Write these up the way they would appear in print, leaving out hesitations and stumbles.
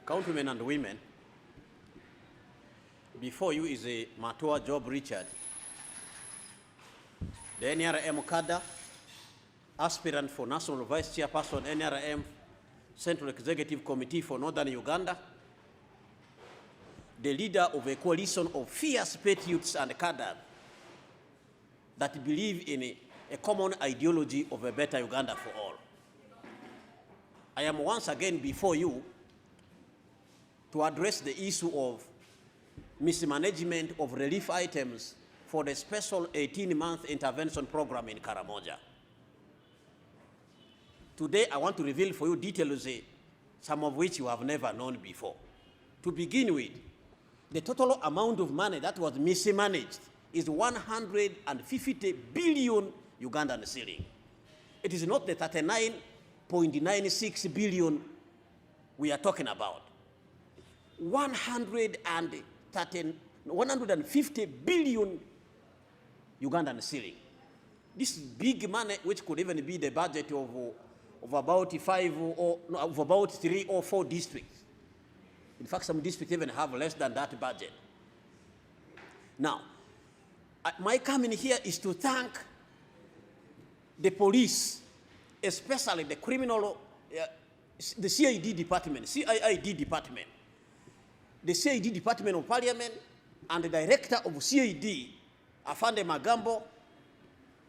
Countrymen and women, before you is a Matua Job Richard, the Nrm cadre, aspirant for National Vice Chairperson, Nrm Central Executive Committee for Northern Uganda, the leader of a coalition of fierce patriots and cadres that believe in a common ideology of a better Uganda for all. I am once again before you to address the issue of mismanagement of relief items for the special 18-month intervention program in Karamoja. Today, I want to reveal for you details, some of which you have never known before. To begin with, the total amount of money that was mismanaged is 150 billion Ugandan shilling. It is not the 39.96 billion we are talking about. 150 billion Ugandan shilling. This is big money, which could even be the budget of about 3 or 4 districts. In fact, some districts even have less than that budget. Now, my coming here is to thank the police, especially the criminal, the CID department, the CID Department of Parliament, and the director of CID, Afande Magambo,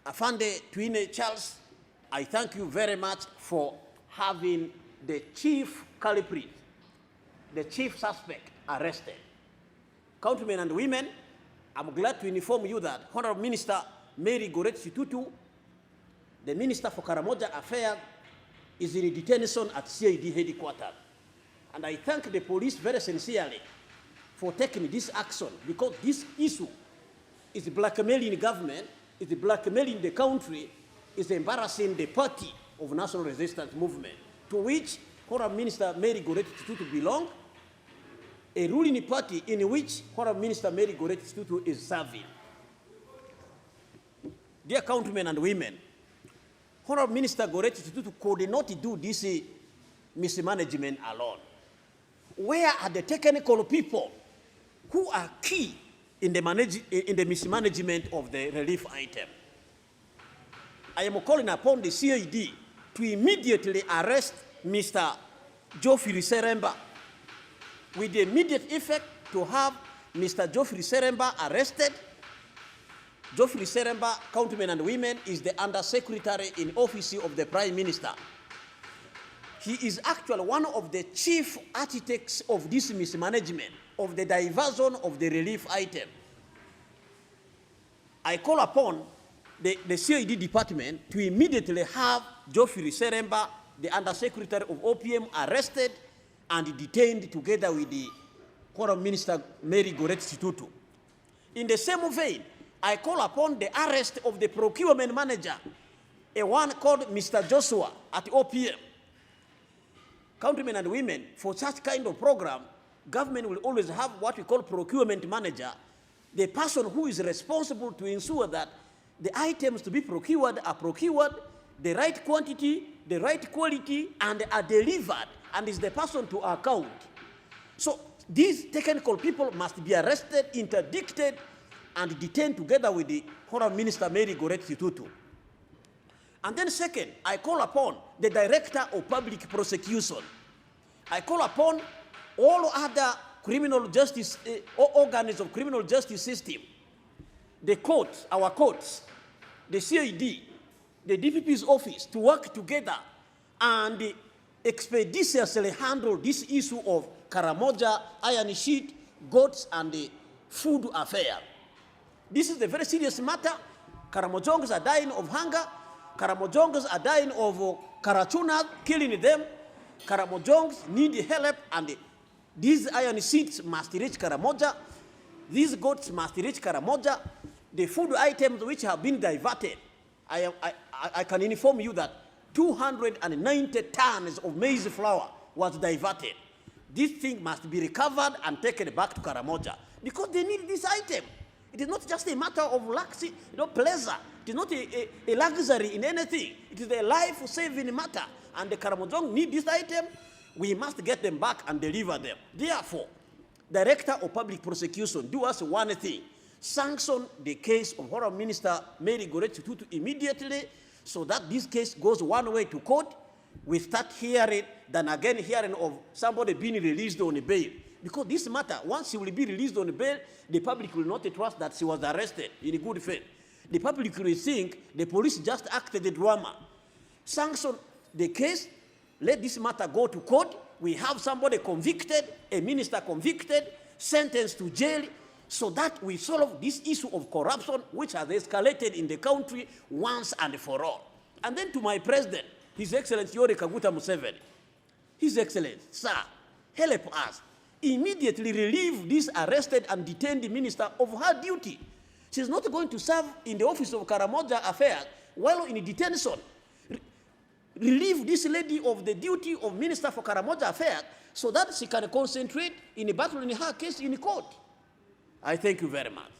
Afande Twine Charles. I thank you very much for having the chief culprit, the chief suspect, arrested. Countrymen and women, I'm glad to inform you that Honorable Minister Maria Goretti Kitutu, the Minister for Karamoja Affairs, is in detention at CID headquarters. And I thank the police very sincerely for taking this action, because this issue is blackmailing the government, is blackmailing the country, is embarrassing the party of National Resistance Movement, to which Honorable Minister Maria Goretti Kitutu belongs, a ruling party in which Honorable Minister Maria Goretti Kitutu is serving. Dear countrymen and women, Honorable Minister Goretti Kitutu could not do this mismanagement alone. Where are the technical people who are key in the mismanagement of the relief item? I am calling upon the CID to immediately arrest Mr. Geoffrey Seremba, with the immediate effect to have Mr. Geoffrey Seremba arrested. Geoffrey Seremba, countrymen and women, is the Undersecretary in Office of the Prime Minister. He is actually one of the chief architects of this mismanagement, of the diversion of the relief item. I call upon the CID department to immediately have Geoffrey Seremba, the Undersecretary of OPM, arrested and detained together with the Honorable Minister Maria Goretti Kitutu. In the same vein, I call upon the arrest of the procurement manager, a one called Mr. Joshua at OPM. Countrymen and women, for such kind of program, government will always have what we call procurement manager, the person who is responsible to ensure that the items to be procured are procured, the right quantity, the right quality, and are delivered, and is the person to account. So these technical people must be arrested, interdicted, and detained together with the Honorable Minister Maria Goretti Kitutu. And then second, I call upon the Director of Public Prosecution. I call upon all other criminal justice, organs of criminal justice system, the courts, our courts, the CID, the DPP's office, to work together and expeditiously handle this issue of Karamoja, iron sheet, goats, and the food affair. This is a very serious matter. Karamojongs are dying of hunger. Karamojongs are dying of Karachuna, killing them. Karamojongs need help, and these iron sheets must reach Karamoja. These goats must reach Karamoja. The food items which have been diverted, I can inform you that 290 tons of maize flour was diverted. This thing must be recovered and taken back to Karamoja, because they need this item. It is not just a matter of luxury, pleasure. It is not a luxury in anything. It is a life-saving matter. And the Karamojong need this item. We must get them back and deliver them. Therefore, Director of Public Prosecution, do us one thing. Sanction the case of Honourable Minister Maria Goretti Kitutu immediately, so that this case goes one way to court. We start hearing, then again hearing of somebody being released on bail. Because this matter, once she will be released on bail, the public will not trust that she was arrested in good faith. The public will think the police just acted the drama. Sanction the case, let this matter go to court. We have somebody convicted, a minister convicted, sentenced to jail, so that we solve this issue of corruption, which has escalated in the country once and for all. And then to my president, His Excellency Yoweri Museveni, His Excellency, sir, help us. Immediately relieve this arrested and detained minister of her duty. She's not going to serve in the office of Karamoja affairs while in detention. Relieve this lady of the duty of Minister for Karamoja affairs so that she can concentrate in battling her case in court. I thank you very much.